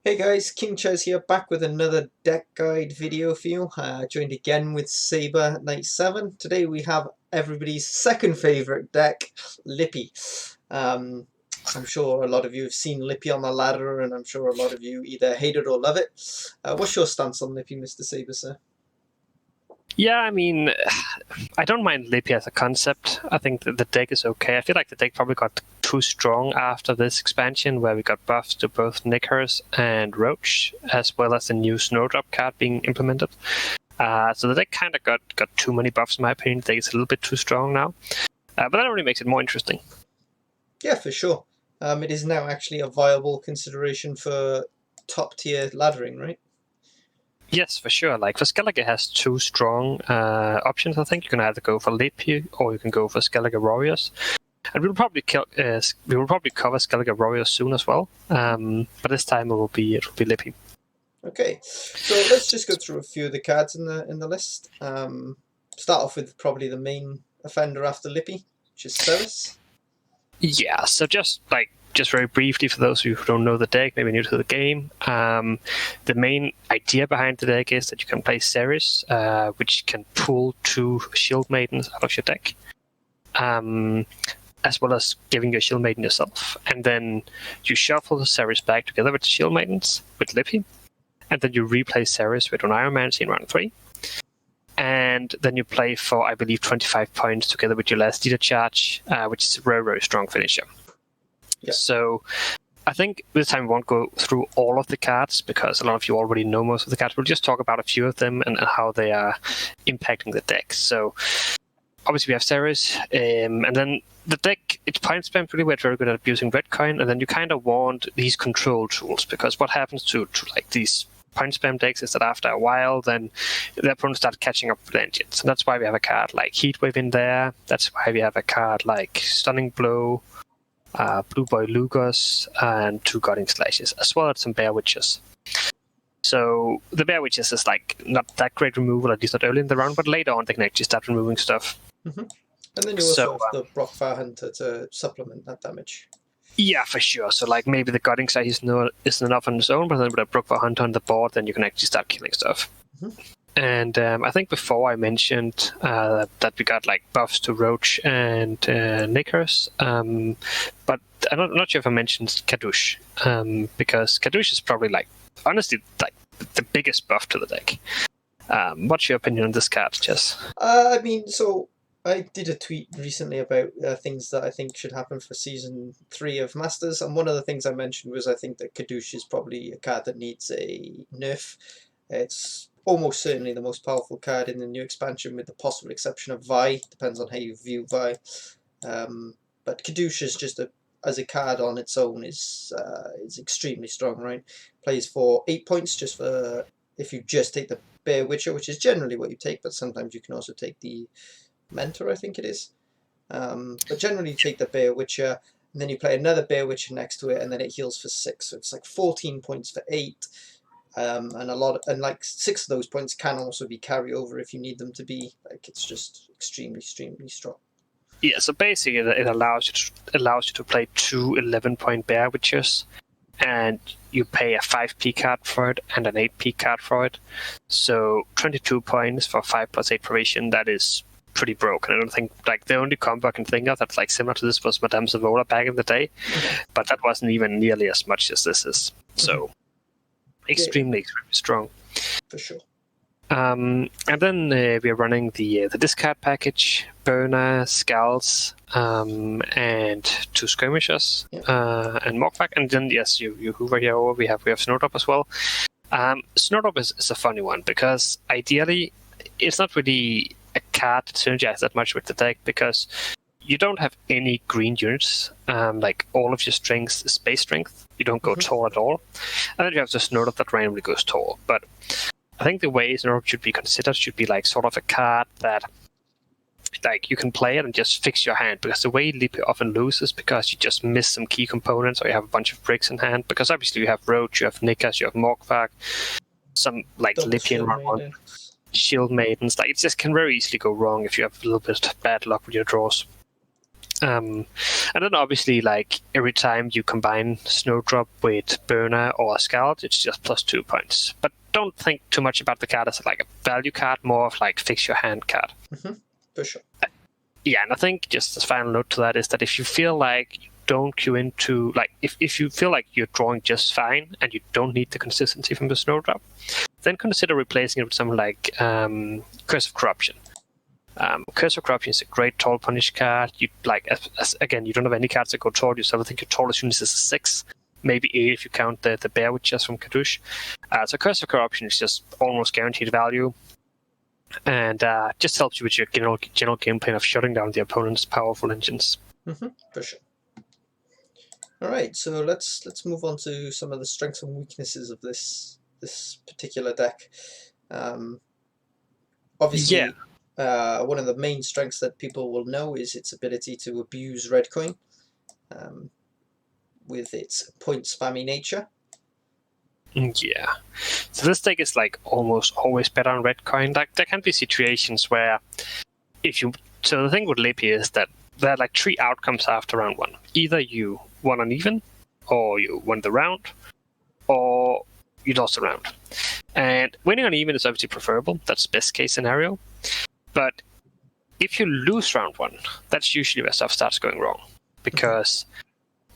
Hey guys, King Chaz here, back with another deck guide video for you. Joined again with Saber Knight 7. Today we have everybody's second favourite deck, Lippy. I'm sure a lot of you have seen Lippy on the ladder, and I'm sure a lot of you either hate it or love it. What's your stance on Lippy, Mr. Saber, sir? Yeah, I mean, I don't mind Lippy as a concept. I think that the deck is okay. I feel like the deck probably got too strong after this expansion, where we got buffs to both Nickers and Roach, as well as the new Snowdrop card being implemented. So the deck kind of got too many buffs, in my opinion. The deck is a little bit too strong now. But that only makes it more interesting. Yeah, for sure. It is now actually a viable consideration for top-tier laddering, right? Yes, for sure. Like, for Skellige has two strong options, I think. You can either go for Lippy or you can go for Skellige Warriors. And we'll probably cover Skellige Warriors soon as well. But this time it will be Lippy. Okay, so let's just go through a few of the cards in the list. Start off with probably the main offender after Lippy, which is Ceres. Yeah, so just very briefly for those of you who don't know the deck, maybe new to the game, the main idea behind the deck is that you can play Ceres, which can pull 2 Shield Maidens out of your deck, as well as giving you a Shield Maiden yourself. And then you shuffle the Ceres back together with the Shield Maidens, with Lippy, and then you replay Ceres with an Ironmancy in round 3. And then you play for, I believe, 25 points together with your last leader charge, which is a very, very strong finisher. Yeah. So I think this time we won't go through all of the cards because a lot of you already know most of the cards. We'll just talk about a few of them and how they are impacting the deck. So obviously we have Ceres, and then the deck, it's point spam pretty well, very good at abusing red coin, and then you kind of want these control tools, because what happens to like these point spam decks is that after a while, then the opponents start catching up with engines. And that's why we have a card like Heatwave in there. That's why we have a card like Stunning Blow, Blue Boy Lugos, and 2 Guarding Slashes, as well as some Bear Witches. So the Bear Witches is like not that great removal, at least not early in the round, but later on they can actually start removing stuff. Mm-hmm. And then you also have the Brockfire Hunter to supplement that damage. Yeah, for sure. So like maybe the Guarding Slash isn't enough on its own, but then with a Brockfire Hunter on the board, then you can actually start killing stuff. Mm-hmm. And I think before I mentioned that we got like buffs to Roach and Nickers, but I'm not sure if I mentioned Kadoosh, because Kadoosh is probably honestly the biggest buff to the deck. What's your opinion on this card, Jess? I mean, so I did a tweet recently about things that I think should happen for Season 3 of Masters, and one of the things I mentioned was I think that Kadoosh is probably a card that needs a nerf. It's almost certainly the most powerful card in the new expansion, with the possible exception of Vi. Depends on how you view Vi. But Kadoosh is just as a card on its own is extremely strong, right? Plays for 8 points just for if you just take the Bear Witcher, which is generally what you take, but sometimes you can also take the Mentor, I think it is. But generally you take the Bear Witcher, and then you play another Bear Witcher next to it, and then it heals for 6. So it's like 14 points for 8. And like 6 of those points can also be carryover if you need them to be. Like, it's just extremely, extremely strong. Yeah, so basically it allows you to play 2 11-point Bear Witches, and you pay a 5p card for it and an 8p card for it. So 22 points for 5 plus 8 provision. That is pretty broken. I don't think the only combo I can think of that's similar to this was Madame Zavola back in the day, but that wasn't even nearly as much as this is. So extremely strong. For sure. And then we are running the discard package, Burner, Skulls, and 2 Skirmishers, and Morkvac. And then yes, you hoover here over. We have Snowdrop as well. Snowdrop is a funny one because ideally it's not really a card that synergizes that much with the deck, because you don't have any green units. Like all of your strength is base strength. You don't go tall at all. And then you have the Snowdrop that randomly goes tall. But I think the way Snowdrop should be considered should be sort of a card that you can play it and just fix your hand, because the way Lippy often loses because you just miss some key components or you have a bunch of bricks in hand, because obviously you have Roach, you have Nickers, you have Morkvac, some Lippy and run Shield Maidens. It just can very easily go wrong if you have a little bit of bad luck with your draws. And then obviously, like every time you combine Snowdrop with Burner or Scald, it's just +2 points. But don't think too much about the card as like a value card, more of like fix your hand card. For sure. Yeah, and I think just as final note to that is that if you feel like you don't queue into, like, if you feel like you're drawing just fine and you don't need the consistency from the Snowdrop, then consider replacing it with something like Curse of Corruption. Curse of Corruption is a great Toll Punish card. You like, again, you don't have any cards that go Toll yourself. I think your tallest unit is a 6, maybe 8 if you count the Bear Witches from Kadoosh. So Curse of Corruption is just almost guaranteed value, and just helps you with your general game plan of shutting down the opponent's powerful engines. For sure. All right, so let's move on to some of the strengths and weaknesses of this particular deck. Obviously, one of the main strengths that people will know is its ability to abuse red coin with its point spammy nature. Yeah. So this deck is like almost always better on red coin. Like there can be situations where so the thing with Lippy is that there are like 3 outcomes after round 1. Either you won an even, or you won the round, or you lost the round. And winning on even is obviously preferable. That's best case scenario. But if you lose round 1, that's usually where stuff starts going wrong. Because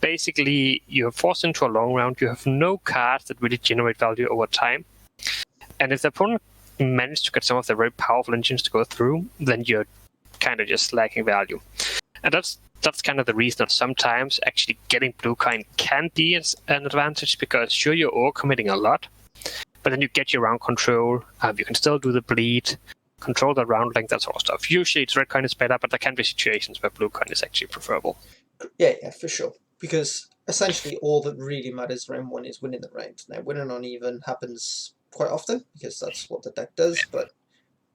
basically you're forced into a long round, you have no cards that really generate value over time. And if the opponent managed to get some of the very powerful engines to go through, then you're kind of just lacking value. And that's kind of the reason that sometimes actually getting blue coin can be an advantage, because sure, you're overcommitting a lot, but then you get your round control, you can still do the bleed, control the round length, that sort of stuff. Usually it's red coin is better, but there can be situations where blue coin is actually preferable. Yeah, for sure. Because essentially all that really matters round 1 is winning the round. Now, winning on even happens quite often, because that's what the deck does, but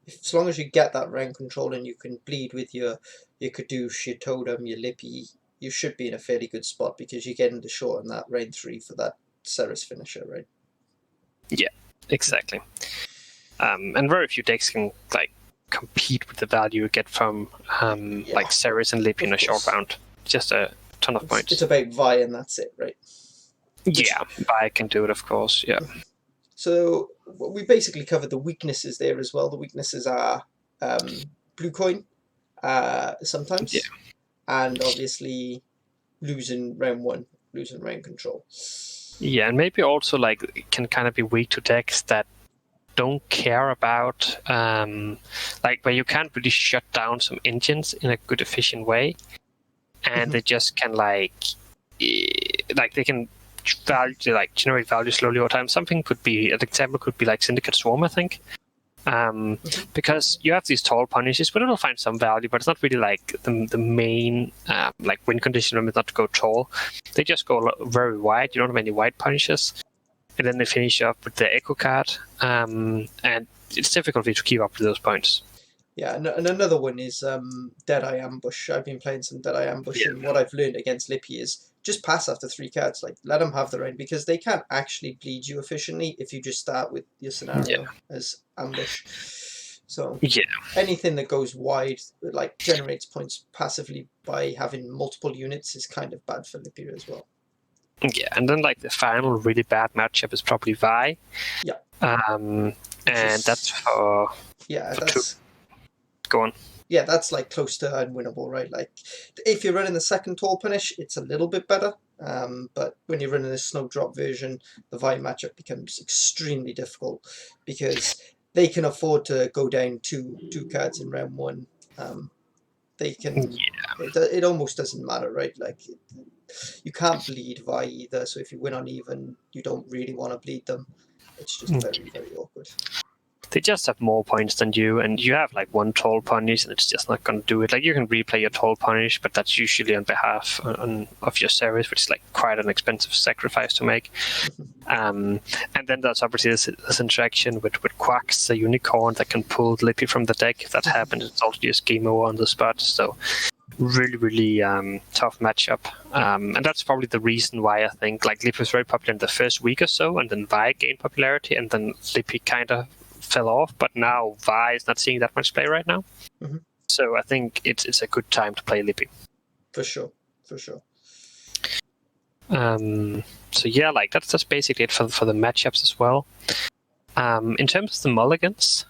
as long as you get that round control and you can bleed with your Kadoosh, your Totem, your Lippy, you should be in a fairly good spot, because you're getting the short on that round 3 for that Ceres finisher, right? Yeah, exactly. And very few decks can like compete with the value you get from like Ceres and Lippy in a short round. Just a ton of points. It's about Vi and that's it, right? Yeah, Vi can do it, of course, yeah. So we basically covered the weaknesses there as well. The weaknesses are blue coin sometimes, and obviously losing round 1, losing round control. Yeah, and maybe also like it can kind of be weak to decks that don't care about like where you can't really shut down some engines in a good efficient way, and they just can like they can generate value slowly over time. Something could be, an example could be like Syndicate Swarm, I think. Because you have these tall punishes, but it'll find some value, but it's not really like the main like win condition limit not to go tall. They just go very wide. You don't have any wide punishes, and then they finish up with the Echo card, and it's difficult to keep up with those points. Yeah, and another one is Deadeye Ambush. I've been playing some Deadeye Ambush, and what I've learned against Lippy is just pass after 3 cards. Like, let them have the round, because they can't actually bleed you efficiently if you just start with your scenario as ambush. So anything that goes wide, like generates points passively by having multiple units, is kind of bad for Lippy as well. Yeah, and then like the final really bad matchup is probably Vi. Yeah. And that's for that's 2. Go on. Yeah, that's like close to unwinnable, right? Like, if you're running the second tall punish, it's a little bit better. But when you're running this Snowdrop version, the Vi matchup becomes extremely difficult, because they can afford to go down two cards in round 1. They can. It almost doesn't matter, right? Like, you can't bleed Vi either. So if you win on even, you don't really want to bleed them. It's just very, very awkward. They just have more points than you, and you have like 1 tall punish, and it's just not going to do it. Like, you can replay your tall punish, but that's usually on behalf of your Ceres, which is like quite an expensive sacrifice to make. And then there's obviously this interaction with Quacks, the unicorn that can pull Lippy from the deck. If that happens, it's also just game over on the spot. So really, really tough matchup. And that's probably the reason why I think like Lippy was very popular in the first week or so, and then Vi gained popularity, and then Lippy kind of fell off, but now Vi is not seeing that much play right now. So I think it's a good time to play Lippy. For sure. For sure. So yeah, like that's basically it for the matchups as well. In terms of the mulligans,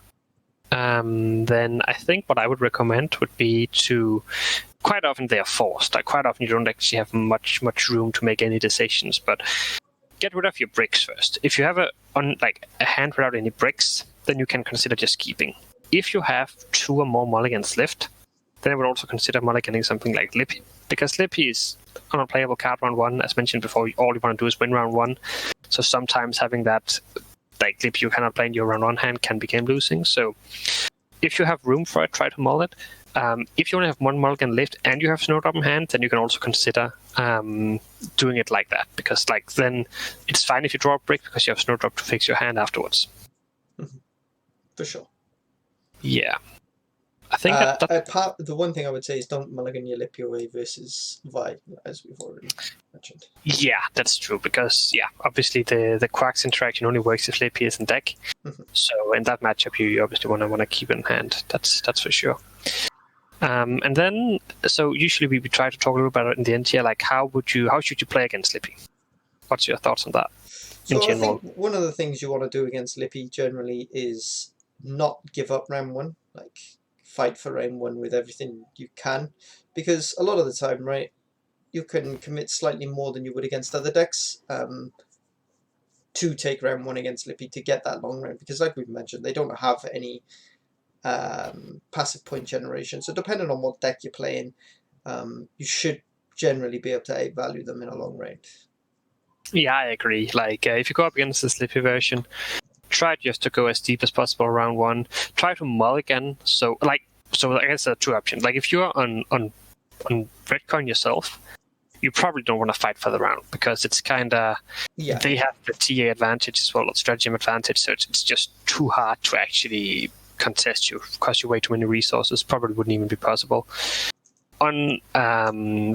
then I think what I would recommend would be to, quite often they are forced. Like quite often you don't actually have much room to make any decisions, but get rid of your bricks first. If you have a hand without any bricks, then you can consider just keeping. If you have 2 or more mulligans left, then I would also consider mulliganing something like Lippy, because Lippy is an unplayable card round 1. As mentioned before, all you want to do is win round 1. So sometimes having that, like Lippy you cannot play in your round 1 hand, can be game losing. So if you have room for it, try to mull it. If you only have 1 mulligan left and you have Snowdrop in hand, then you can also consider doing it like that, because like then it's fine if you draw a brick because you have Snowdrop to fix your hand afterwards. For sure. Yeah. I think the one thing I would say is don't mulligan your Lippy away versus Vi, as we've already mentioned. Yeah, that's true, because obviously the Quacks interaction only works if Lippy is in deck. So in that matchup you obviously want to keep in hand. That's for sure. And then, so usually we try to talk a little about it in the end here, like how should you play against Lippy? What's your thoughts on that? So I think one of the things you want to do against Lippy generally is not give up round 1, like fight for round 1 with everything you can, because a lot of the time, right, you can commit slightly more than you would against other decks to take round 1 against Lippy to get that long round, because like we've mentioned, they don't have any passive point generation. So depending on what deck you're playing, you should generally be able to outvalue them in a long round. Yeah, I agree. Like if you go up against the Lippy version, try just to go as deep as possible round 1. Try to mulligan. So I guess there are 2 options. Like if you're on Redcoin yourself, you probably don't want to fight for the round, because it's kind of they have the TA advantage as well, or stratagem advantage. So it's just too hard to actually contest you, cost you way too many resources, probably wouldn't even be possible. On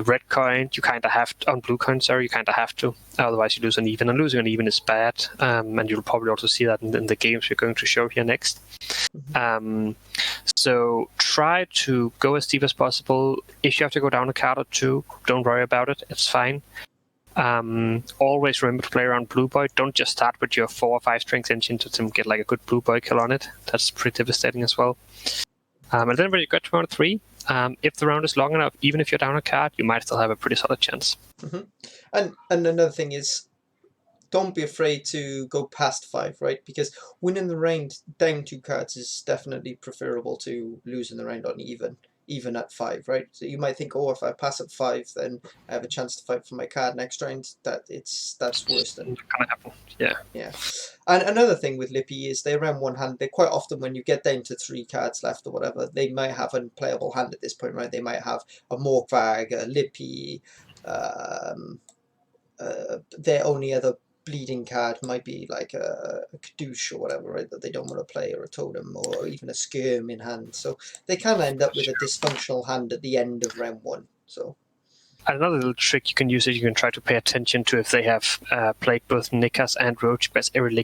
red coin, you kind of have to, on blue coin, sorry, you kind of have to, otherwise you lose an even, and losing an even is bad, and you'll probably also see that in the games we're going to show here next. So try to go as deep as possible. If you have to go down a card or 2, don't worry about it, it's fine. Always remember to play around Blue Boy. Don't just start with your 4 or 5 strength engine to get like a good Blue Boy kill on it. That's pretty devastating as well. And then when you get to round 3, if the round is long enough, even if you're down a card, you might still have a pretty solid chance. And another thing is, don't be afraid to go past 5, right? Because winning the round down 2 cards is definitely preferable to losing the round on even at 5, right? So you might think, oh, if I pass at 5, then I have a chance to fight for my card next round. That's worse than gonna happen. Yeah. And another thing with Lippy is they're around 1 hand. They quite often, when you get down to 3 cards left or whatever, they might have an unplayable hand at this point, right? They might have a Morkvag, a Lippy. Their only other bleeding card might be like a Kadoosh or whatever, right? That they don't want to play, or a Totem, or even a Skirm in hand. So they can end up with a dysfunctional hand at the end of round 1. So another little trick you can use is you can try to pay attention to if they have played both Nikas and Roach, because every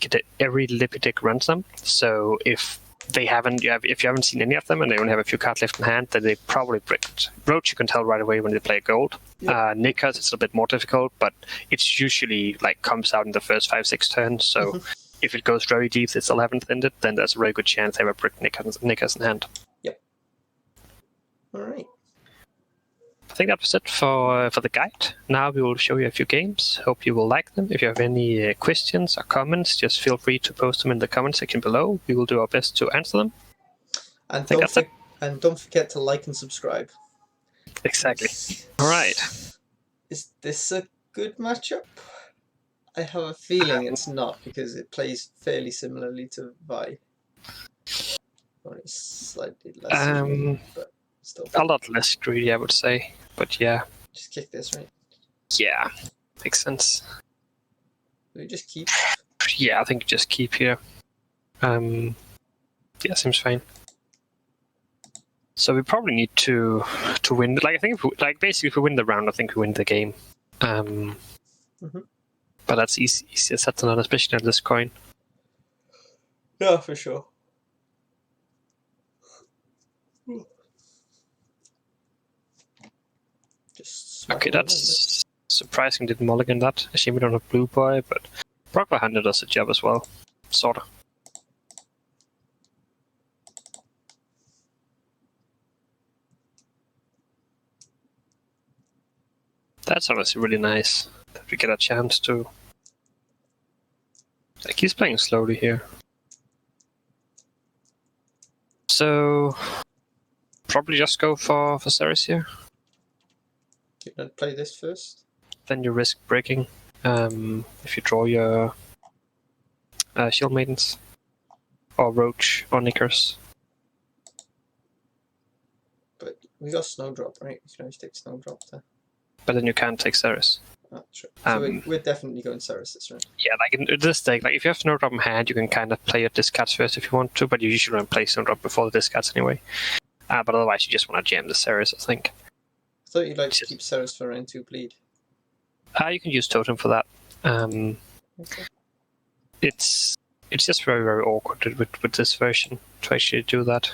Lippy deck runs them. So if they haven't, if you haven't seen any of them and they only have a few cards left in hand, then they probably bricked. Roach you can tell right away when they play gold. Nikas it's a bit more difficult, but it's usually like comes out in the first 5-6 turns. So if it goes very deep, it's 11th ended, then there's a very good chance they have a brick Nikas in hand. Yep. All right. I think that was it for the guide. Now we will show you a few games. Hope you will like them. If you have any questions or comments, just feel free to post them in the comment section below. We will do our best to answer them. And don't forget to like and subscribe. Exactly. All right. Is this a good matchup? I have a feeling it's not, because it plays fairly similarly to Vi. Or it's slightly less greedy, but still. A lot less greedy, I would say. But yeah. Just kick this, right? Yeah. Makes sense. Do we just keep? Yeah, I think just keep here. Yeah, seems fine. So we probably need to win. Like I think, basically, if we win the round, I think we win the game. But that's easier said than done, especially on this coin. Yeah, for sure. Just Okay, that's surprising. Didn't mulligan that. I assume we don't have Blue Boy, but Brockler Hunter does the job as well. Sorta. That's honestly really nice that we get a chance to. Like, he's playing slowly here. So, probably just go for Ceres here. You can play this first. Then you risk breaking if you draw your Shield Maidens. Or Roach, or Knickers. But we got Snowdrop, right? You can always take Snowdrop there. But then you can't take Ceres. Oh, true. So we're definitely going Ceres this round. Yeah, like in this deck, like if you have Snowdrop in hand, you can kind of play your discards first if you want to, but you usually don't play Snowdrop before the discards anyway. But otherwise, you just want to jam the Ceres, I think. I thought you'd like to keep Ceres for round 2 bleed. You can use Totem for that. Okay. It's just very, very awkward with this version to actually do that.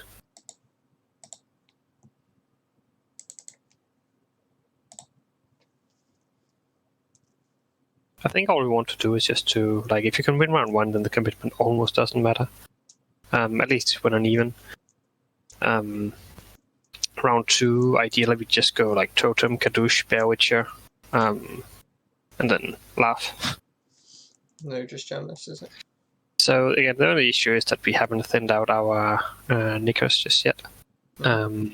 I think all we want to do is just to, like, if you can win round 1, then the commitment almost doesn't matter. At least when uneven. Round 2, ideally we just go like Totem, Kadoosh, Bear Witcher, and then Laugh. No, just jam this, is it? So again, the only issue is that we haven't thinned out our Knickers just yet. So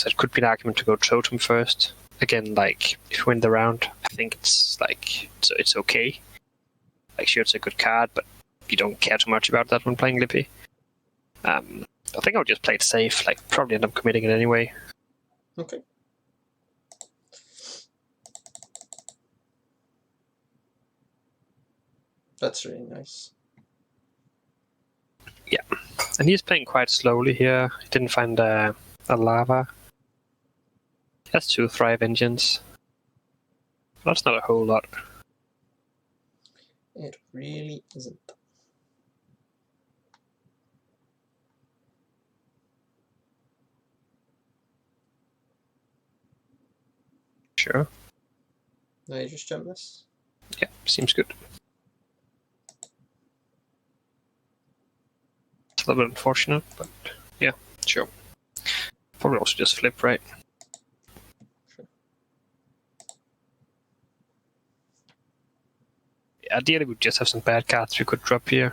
it could be an argument to go Totem first. Again, like, if you win the round, I think it's like, so it's okay. Like, sure, it's a good card, but you don't care too much about that when playing Lippy. I think I'll just play it safe, like, probably end up committing it anyway. Okay. That's really nice. Yeah. And he's playing quite slowly here. He didn't find a lava. He has 2 Thrive engines. That's not a whole lot. It really isn't. Sure. Now you just jump this? Yeah, seems good. It's a little bit unfortunate, but yeah, sure. Probably also just flip, right? Sure. Yeah, ideally we just have some bad cards we could drop here.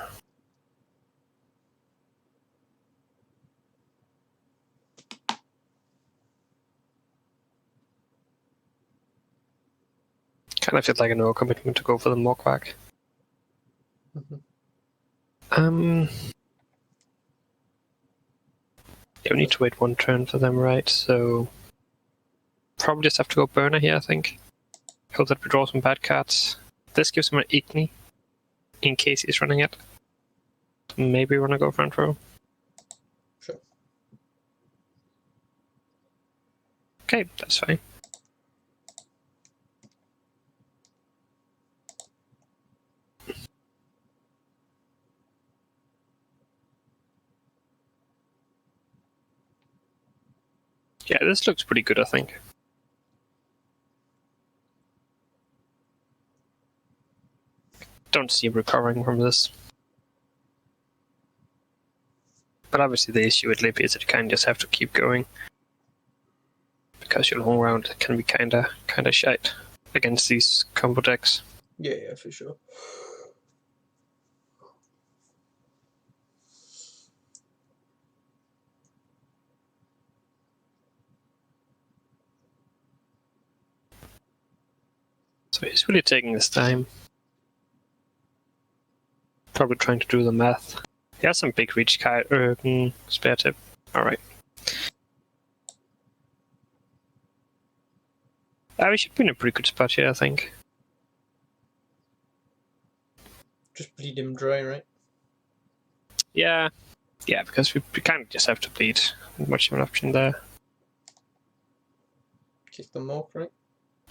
Kind of feels like a no commitment to go for the Morquack. Yeah, we need to wait 1 turn for them, right? So probably just have to go Burner here, I think. Hope that we draw some bad cards. This gives him an Igni in case he's running it. Maybe we want to go front row. Sure. Okay, that's fine. Yeah, this looks pretty good, I think. Don't see him recovering from this. But obviously the issue with Lippy is that you kind of just have to keep going. Because your long round can be kinda shite against these combo decks. Yeah, for sure. So he's really taking his time. Probably trying to do the math. He has some big reach spare tip. Alright. We should be in a pretty good spot here, I think. Just bleed him dry, right? Yeah, because we kind of just have to bleed. Not much of an option there. Kick the Mork, right?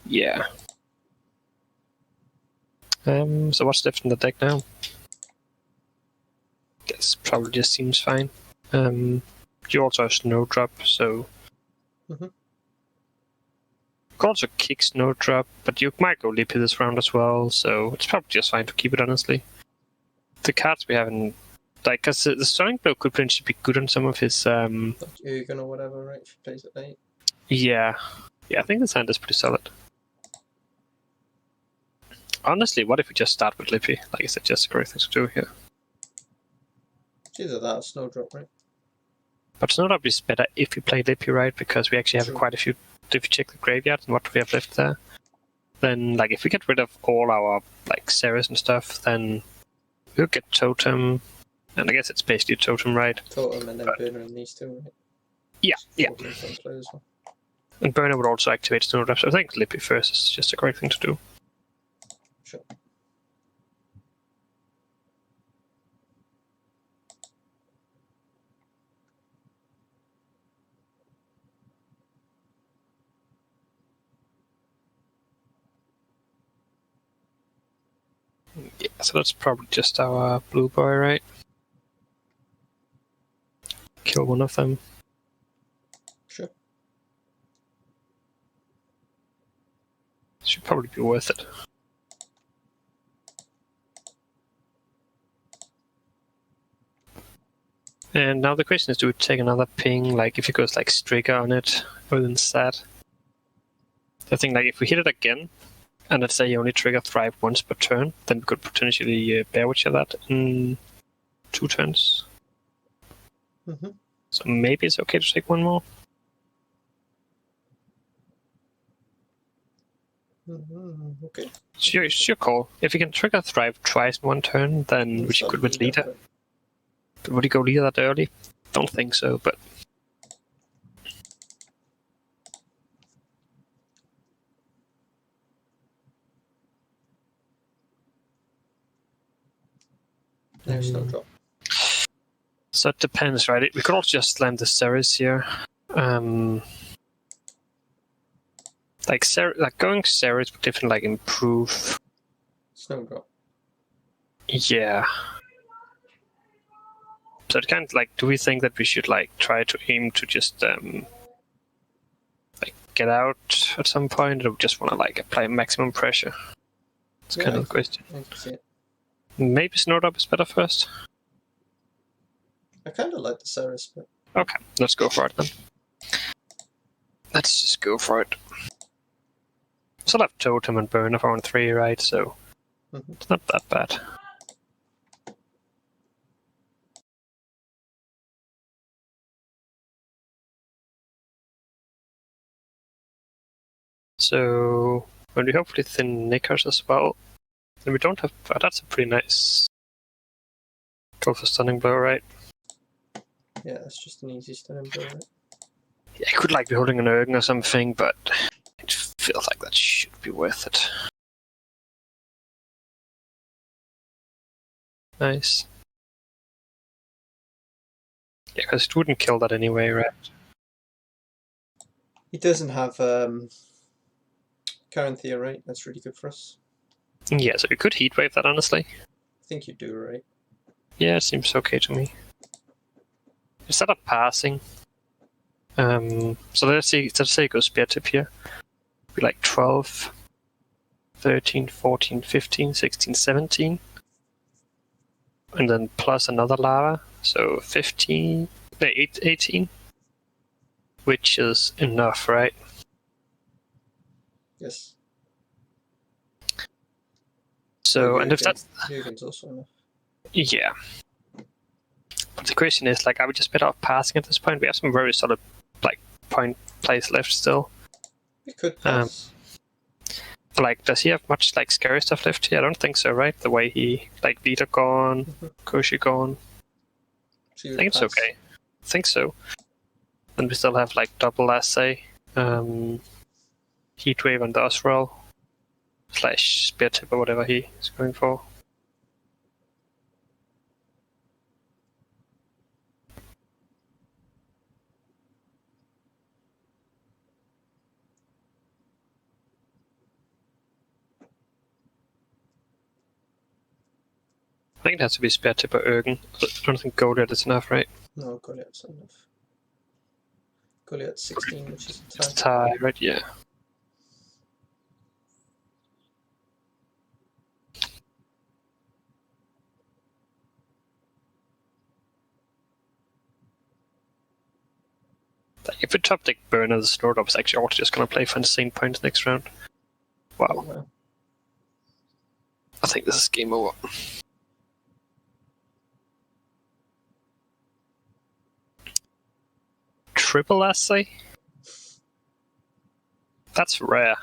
Yeah. So what's left in the deck now? Guess probably just seems fine. You also have Snowdrop, so You could also kick Snowdrop, but you might go Lippy this round as well, so it's probably just fine to keep it, honestly. The cards we have in... Like, because the Stunning Blow could potentially be good on some of his... Like Ugin or whatever, right? If he plays it late. Yeah. Yeah, I think this hand is pretty solid. Honestly, what if we just start with Lippy? Like I said, just a great thing to do here. It's either that or Snowdrop, right? But Snowdrop is better if you play Lippy, right? Because we actually have quite a few... If you check the graveyard and what we have left there, then, like, if we get rid of all our, like, Ceres and stuff, then we'll get Totem, and I guess it's basically Totem, right? Totem and then Burner and these two, right? Yeah, yeah. Play as well. And Burner would also activate Snowdrop, so I think Lippy first is just a great thing to do. Sure. Yeah, so that's probably just our blue boy, right? Kill one of them. Sure. Should probably be worth it. And now the question is, do we take another ping? Like, if it goes like Strigger on it, or than sad. I think, like, if we hit it again, and let's say you only trigger Thrive once per turn, then we could potentially Bear Witcher that in 2 turns. Mm-hmm. So maybe it's okay to take one more. Mm-hmm. Okay. It's your call. If you can trigger Thrive twice in 1 turn, then we should good with Leader. Right? But would he go Leader that early? Don't think so, but... No, Snowdrop. So it depends, right? We could also just land the Ceres here. Like going Ceres would definitely like improve. Snowdrop. Yeah. So it kind of like, do we think that we should like try to aim to just like get out at some point, or we just want to like apply maximum pressure? It's kind of the question. I can see it. Maybe Snowdrop is better first. I kind of like the Ceres, but Okay, let's go for it then. Let's just go for it. Still have Totem and Burner for on 3, right? So it's not that bad. So when we hopefully thin Nickers as well, then we don't have. Oh, that's a pretty nice goal for Stunning Blow, right? yeah, it's just an easy Stunning Blow, right? Yeah, I could like be holding an Ergen or something, but it feels like that should be worth it. Nice. Yeah, because it wouldn't kill that anyway, right? He doesn't have Carinthia, right? That's really good for us. Yeah, so we could Heatwave that, honestly. I think you do, right? Yeah, it seems okay to me. Instead of passing, so let's say it goes Spear Tip here. Be like 12, 13, 14, 15, 16, 17. And then plus another lava, so 15, 18. Which is enough, right? Yes. So, and if that's... Jürgen's also enough. Yeah. But the question is, like, are we just better off passing at this point? We have some very solid, like, point plays left still. We could pass. Like, does he have much, like, scary stuff left here? I don't think so, right? The way he, like, Vita gone, Koshi gone. So I think it's okay. I think so. Then we still have, like, double assay, Heatwave and the Osral, / Spear Tip or whatever he is going for. I think it has to be Spear Tip or Ergen. I don't think Goliath is enough, right? No, Goliath's enough. Goliath's 16, which is a tie. Tie, right? Yeah. Like, if we top deck Burner, the Snowdrop is actually also just going to play for insane points next round. Wow. Oh, well. I think this is game over. Triple essay? That's rare.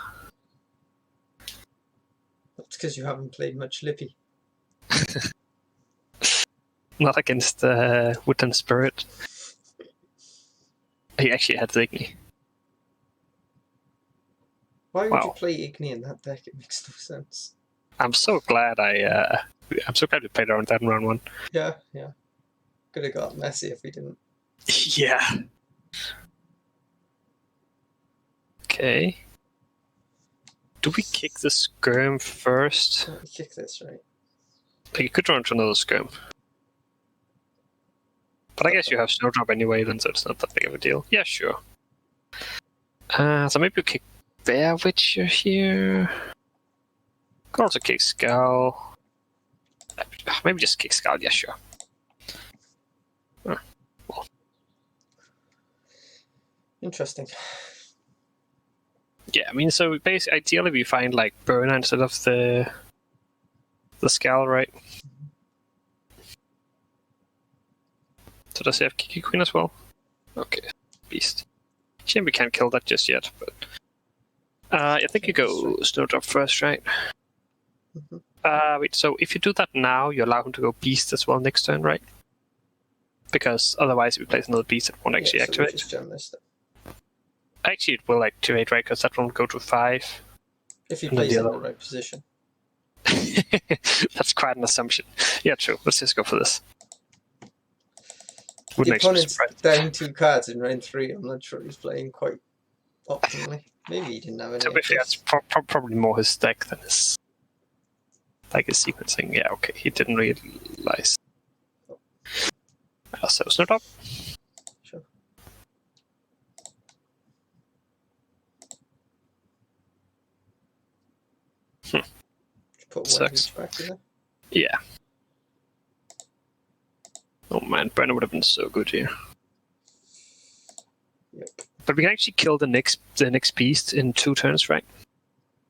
That's because you haven't played much Lippy. Not against Wood and Spirit. He actually had Igni. Why would Wow. you play Igni in that deck? It makes no sense. I'm so glad I'm so glad we played around that in round 1. Yeah. Could have got messy if we didn't. Yeah. Okay. Do we kick the skirm first? Oh, we kick this, right? Like, you could run to another skirm. But I guess you have Snowdrop anyway, then, so it's not that big of a deal. Yeah, sure. So maybe we kick Bear Witcher here. Could also kick Skull. Maybe just kick Skull, yeah, sure. Interesting. Yeah, I mean, so basically, ideally we find like Burner instead of the Skull, right? So does he have Kiki Queen as well? Okay, Beast. Shame we can't kill that just yet, but I think you go Snowdrop first, right? Wait, so if you do that now, you allow him to go Beast as well next turn, right? Because otherwise, if we place another Beast, it won't actually so activate. We just jam this then. Actually, it will activate, right? Because that won't go to 5. If he And then plays the in other the right position. That's quite an assumption. Yeah, true. Let's just go for this. The Wouldn't actually be opponent's surprised. down 2 cards in round 3. I'm not sure he's playing quite optimally. Maybe he didn't have any. To be fair, it's probably more his deck than his sequencing. Yeah, okay. He didn't realize. So Snowdrop. Sure. Put one Sucks. each back in there. Yeah. Oh man, Brenner would have been so good here. Yep. But we can actually kill the next beast in 2 turns, right?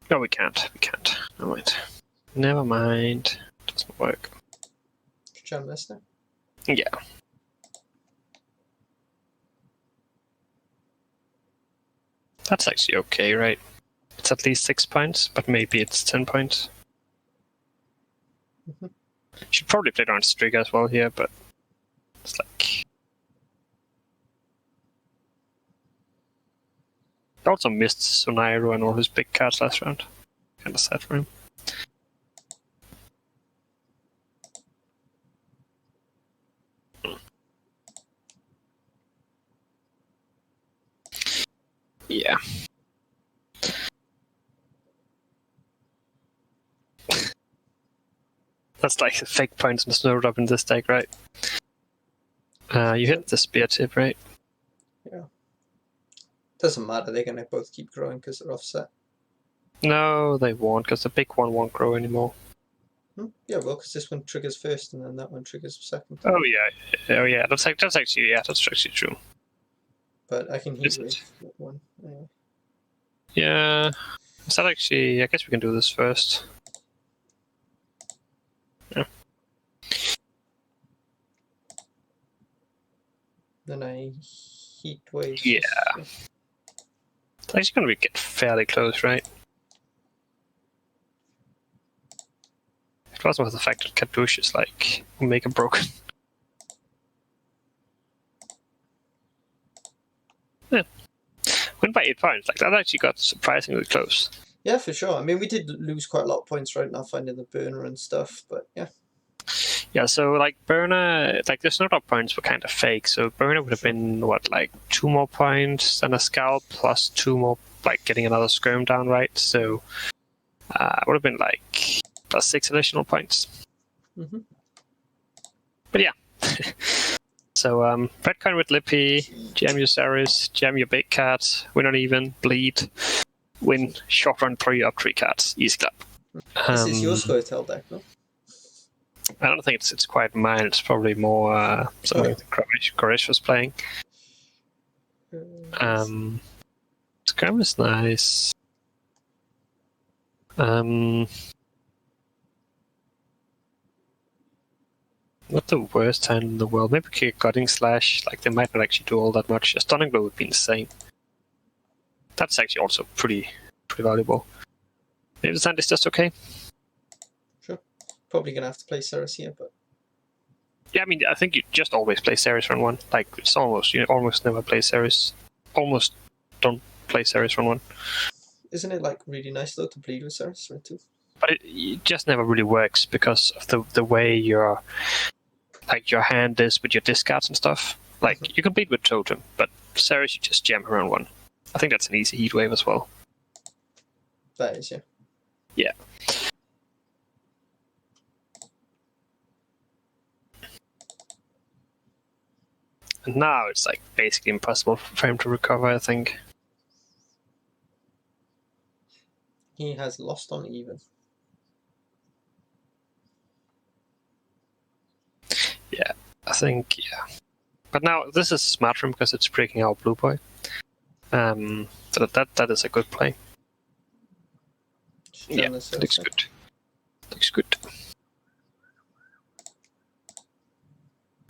No, we can't. We can't. Never mind. Never mind. Doesn't work. Jam this now. Yeah. That's actually okay, right? It's at least 6 points, but maybe it's 10 points. Should probably play around Striga as well here, but it's like. He also missed Sonairo and all his big cards last round. Kind of sad for him. Yeah. That's like the fake points in the Snowdrop in this deck, right? You hit the spear tip, right? Yeah. Doesn't matter. They're gonna both keep growing because they're offset. No, they won't, because the big one won't grow anymore. Yeah, well, because this one triggers first and then that one triggers second. Oh yeah. That's actually true. But I can Is heat it? wave one. Anyway. Yeah. Is that actually? I guess we can do this first. Yeah. Then I heat wave. Yeah. It's actually going to get fairly close, right? It wasn't with the fact that Kadoosh is like make it broken. Yeah. Win by 8 points. Like that actually got surprisingly close. Yeah, for sure. I mean, we did lose quite a lot of points right now finding the burner and stuff, but yeah. Yeah, so like Burner, like the Snowdrop points were kind of fake. So Burner would have been what, like 2 more points than a Scalp plus 2 more, like getting another Skirm down, right? So it would have been like plus 6 additional points. Mm-hmm. But yeah. So red coin with Lippy, jam your Ceres, jam your big cat, win on even, bleed, win, short run 3 up 3 cats, easy clap. This is your Scoia'tael deck, no? I don't think it's quite mine. It's probably more something that Koresh was playing. Scram is nice. Not the worst hand in the world. Maybe kick Gutting Slash. Like, they might not actually do all that much. A Stunning Blow would be insane. That's actually also pretty valuable. Maybe the sand is just okay. Sure. Probably gonna have to play Ceres here, but Yeah, I mean, I think you just always play Ceres run 1. Like, it's almost, you almost never play Ceres. Almost don't play Ceres run 1. isn't it like really nice though to bleed with Ceres run 2? But it just never really works because of the way your hand is with your discards and stuff. Like, you can bleed with Totem, but Ceres you just jam around 1. I think that's an easy heat wave as well. That is, yeah. Yeah. And now it's like basically impossible for him to recover, I think. He has lost on even. Yeah, I think, yeah. But now this is smart for him because it's breaking out Blue Boy. So that is a good play. Yeah, looks good. Looks good.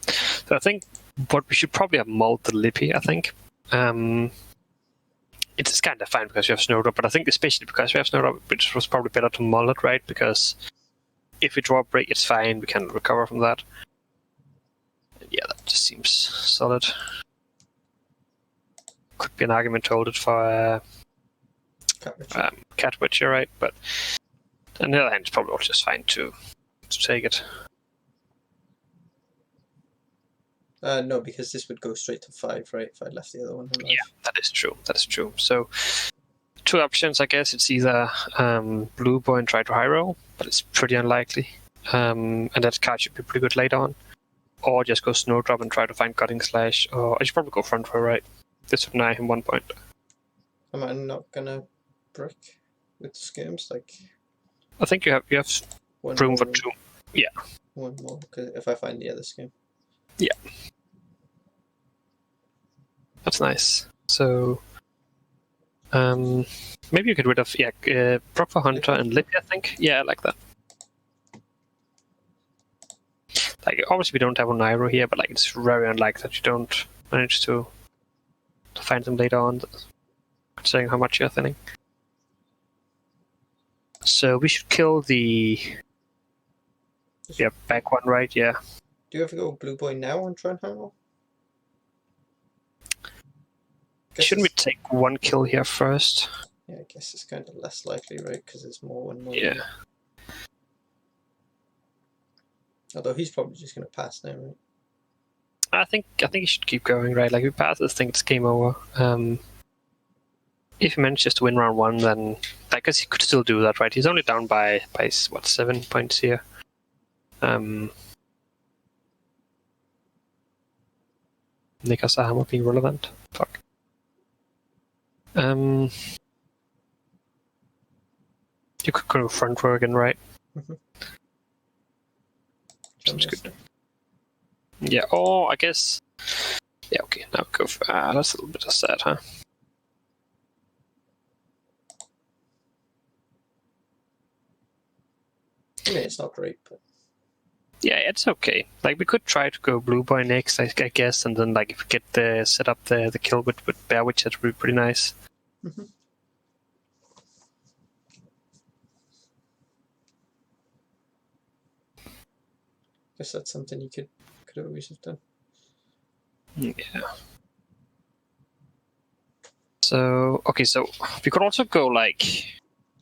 So I think what we should probably have mulled the Lippy, I think. It's kind of fine because we have Snowdrop, but I think especially because we have Snowdrop, it was probably better to mull it, right? Because if we draw a break, it's fine. We can recover from that. Yeah, that just seems solid. Could be an argument to hold it for Cat Witcher, right? But on the other hand, it's probably also just fine to take it. No, because this would go straight to 5, right? If I left the other one alive. Yeah, that is true. That is true. So, two options, I guess. It's either Blue Boy and try to high roll, but it's pretty unlikely. And that card should be pretty good later on. Or just go Snowdrop and try to find Gutting Slash. Or I should probably go front row, right? This would deny him 1 point. Am I not gonna brick with skirms? Like, I think you have room for 2. Yeah. One more, because if I find the other skirm. Yeah. That's nice. So, maybe you get rid of Proper Hunter and Lippy, I think. Yeah, I like that. Like, obviously we don't have a Nairo here, but like it's very unlikely that you don't manage to find them later on, considering how much you're thinning. So we should kill the back one, right? Yeah. Do you ever go Blue Boy now and try and hang on? Shouldn't we take 1 kill here first? Yeah, I guess it's kind of less likely, right? Because it's more and more. Yeah. Although he's probably just going to pass now, right? I think he should keep going, right? Like, if he passes, I think it's game over. If he manages to win round 1, then I guess he could still do that, right? He's only down by what, 7 points here. Nikasahama being relevant. Fuck. You could go front row again, right? Mm-hmm. Sounds good. Yeah, I guess. Yeah, okay, now go for. That's a little bit of sad, huh? I mean, it's not great, but. Yeah, it's okay. Like, we could try to go Blue Boy next, I guess, and then, like, if we get set up the kill with Bear Witch, that would be pretty nice. Mm-hmm. Guess that's something you could always have done. Yeah. So, okay, so we could also go, like...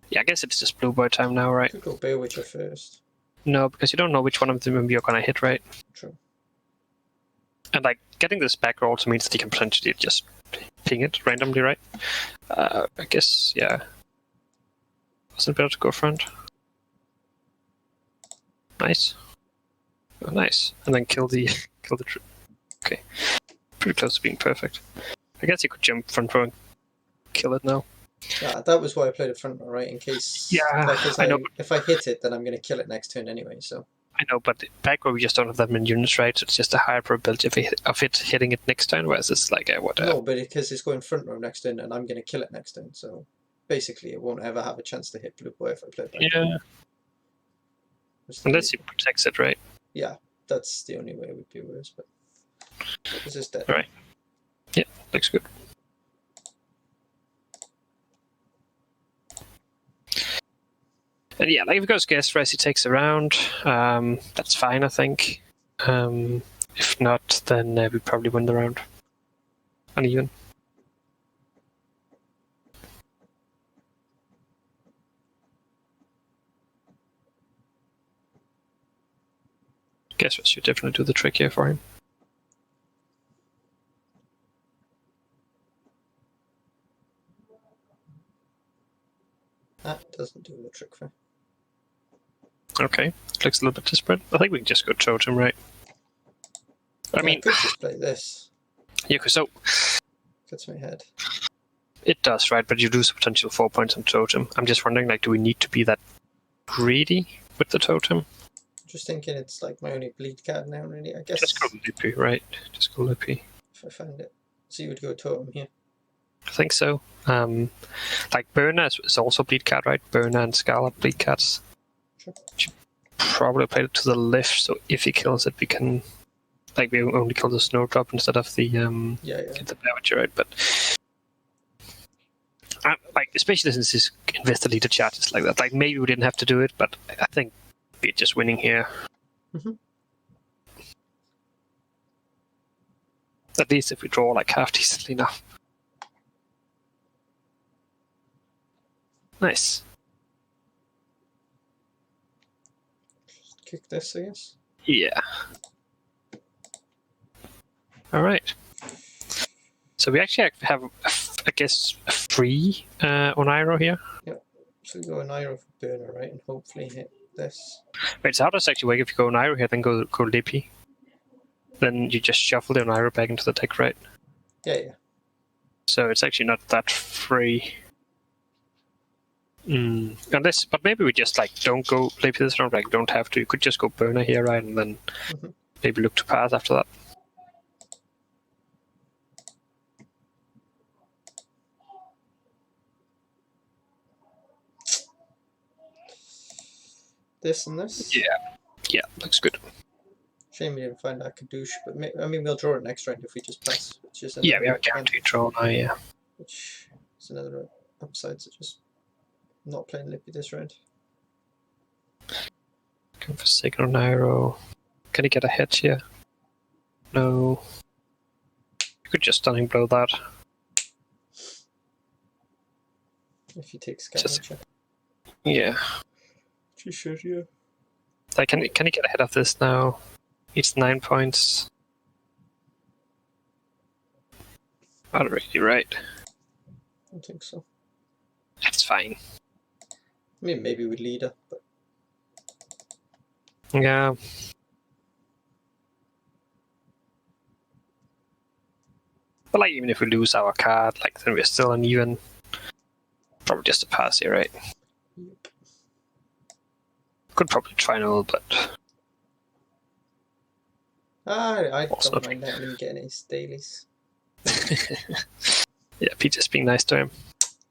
Yeah, I guess it's just Blue Boy time now, right? Could go Bear Witcher first. No, because you don't know which one of them you're gonna hit, right? True. And, like, getting this back row also means that you can potentially just ping it randomly, right? I guess, yeah. Wasn't better to go front. Nice. Oh, nice. And then kill the tree. Okay. Pretty close to being perfect. I guess you could jump front row and kill it now. Yeah, that was why I played a front row, right? In case. Yeah, Because I know. if I hit it, then I'm going to kill it next turn anyway, so. I know, but back where we just don't have that many units, right? So it's just a higher probability of it hitting it next turn, whereas it's like a what? No, but because it's going front row next turn, and I'm going to kill it next turn, so basically it won't ever have a chance to hit blue boy if I play it back. Yeah. Unless he protects it, right? Yeah, that's the only way it would be worse, but this is dead. Right. Yeah, looks good. And yeah, like if it goes guest race, he takes a round. That's fine, I think. If not, then we probably win the round. Uneven. Guess what should definitely do the trick here for him. That doesn't do the trick for him. Okay, looks a little bit desperate. I think we can just go totem, right? I mean, I could just play this. Yeah, so Gets my head. It does, right? But you lose a potential 4 points on totem. I'm just wondering, like, do we need to be that greedy with the totem? Just thinking it's like my only bleed card now, really. I guess. Just go Lippy, right? Just go Lippy. If I find it. So you would go totem here. I think so. Like Burner is also bleed card, right? Burner and Scarlet bleed cards. Sure. Probably play it to the left, so if he kills it, we can. Like, we only kill the snowdrop instead of the the damage, right? But like, especially since this investor leader chart is like that. Like, maybe we didn't have to do it, but I think we're just winning here. Mm-hmm. At least if we draw like half decently enough. Nice. Kick this, I guess. Yeah. All right. So we actually have, I guess, a free Oniro here. Yep. So we go Oniro for Burner, right, and hopefully hit this. Wait, so how does it actually work if you go Oniro here, then go Lippy? Then you just shuffle the Oniro back into the deck, right? Yeah. So it's actually not that free. Unless, but maybe we just like don't go Lippy this round, like don't have to. You could just go Burner here, right, and then maybe look to pass after that. This and this? Yeah, looks good. Shame we didn't find that Kadoosh, but I mean, we'll draw it next round if we just pass. Which is Yeah, we have a guaranteed draw now, yeah. Which is another upside to just not playing Lippy this round. Going for second Oniro. Can he get a hit here? No. You could just stunning blow that. If he takes Scavenger. Yeah. You should, yeah. Like, can he get ahead of this now? It's 9 points. Not really, right? I don't think so. That's fine. I mean, maybe with leader, but yeah. But like, even if we lose our card, like, then we're still uneven. Probably just a pass here, right? yep. Could probably try null, but I Also don't mind letting him get his dailies. yeah, Peter's being nice to him.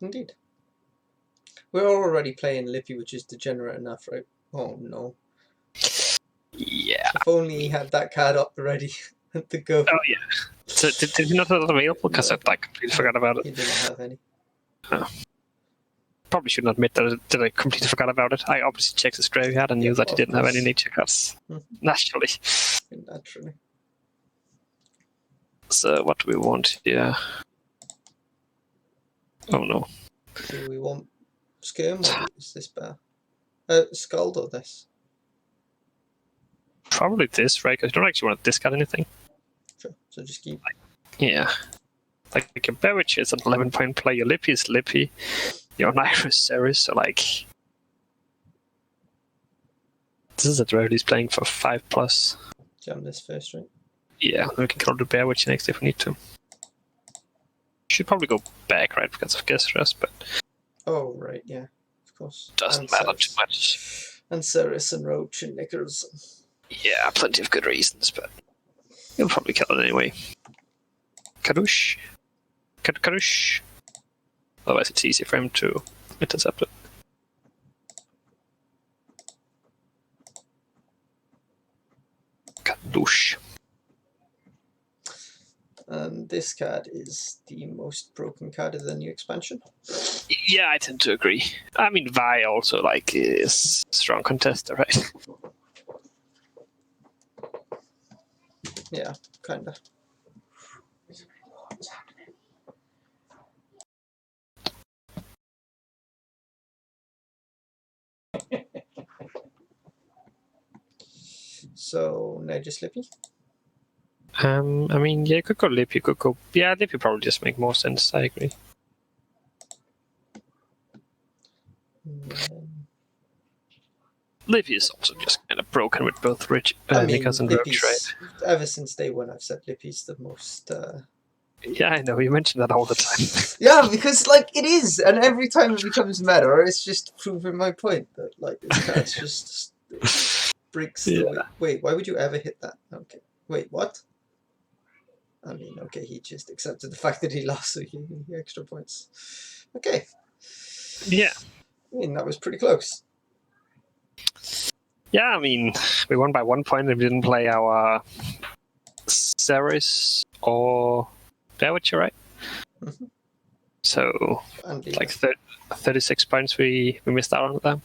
Indeed. We're already playing Lippy, which is degenerate enough, right? Oh no. Yeah. If only he had that card up ready to go. Oh yeah. So did he not have that available? Because I like completely forgot about it. He didn't have any. Oh. Probably shouldn't admit that I completely forgot about it. I obviously checked his graveyard and knew that he didn't have any nature cards. Naturally. Naturally. So what do we want here? Oh no. Do we want Skirm or is this better? Scald or this? Probably this, right? Because you don't actually want to discard anything. Sure. So just keep. Yeah. Like a Beverage is an 11-point play. Your Lippy is Lippy. Your Oniro is Ceres. So like, this is a draft he's playing for 5+. Jam this first, right? Yeah, we can kill the Beverage next if we need to. Should probably go back, right, because of guest rest, but Oh, right, yeah. Of course. doesn't And matter Ceres. too much. And Ceres and Roach and Nicholson. Yeah, plenty of good reasons, but he'll probably kill it anyway. Karush. Karush. Otherwise, it's easy for him to intercept it. Karush. And this card is the most broken card of the new expansion. Yeah, I tend to agree. I mean, Vi also is a strong contester, right? Yeah, kinda. So now just Lippy. I mean, yeah, you could go Lippy, you could go... Yeah, Lippy probably just make more sense, I agree. Lippy is also just kind of broken with both Nickers and Roach, right? Ever since day one, I've said Lippy's the most... Yeah, I know, you mention that all the time. Yeah, because, like, it is, and every time it becomes meta, it's just proving my point that, like, this card's just breaks the way. Wait, why would you ever hit that? Okay. Wait, what? I mean, okay, he just accepted the fact that he lost, so he extra points. Okay. Yeah. I mean, that was pretty close. Yeah, I mean, we won by 1 point and we didn't play our Ceres or Bearwitcher, right? Mm-hmm. So, like 36 points we missed out on them.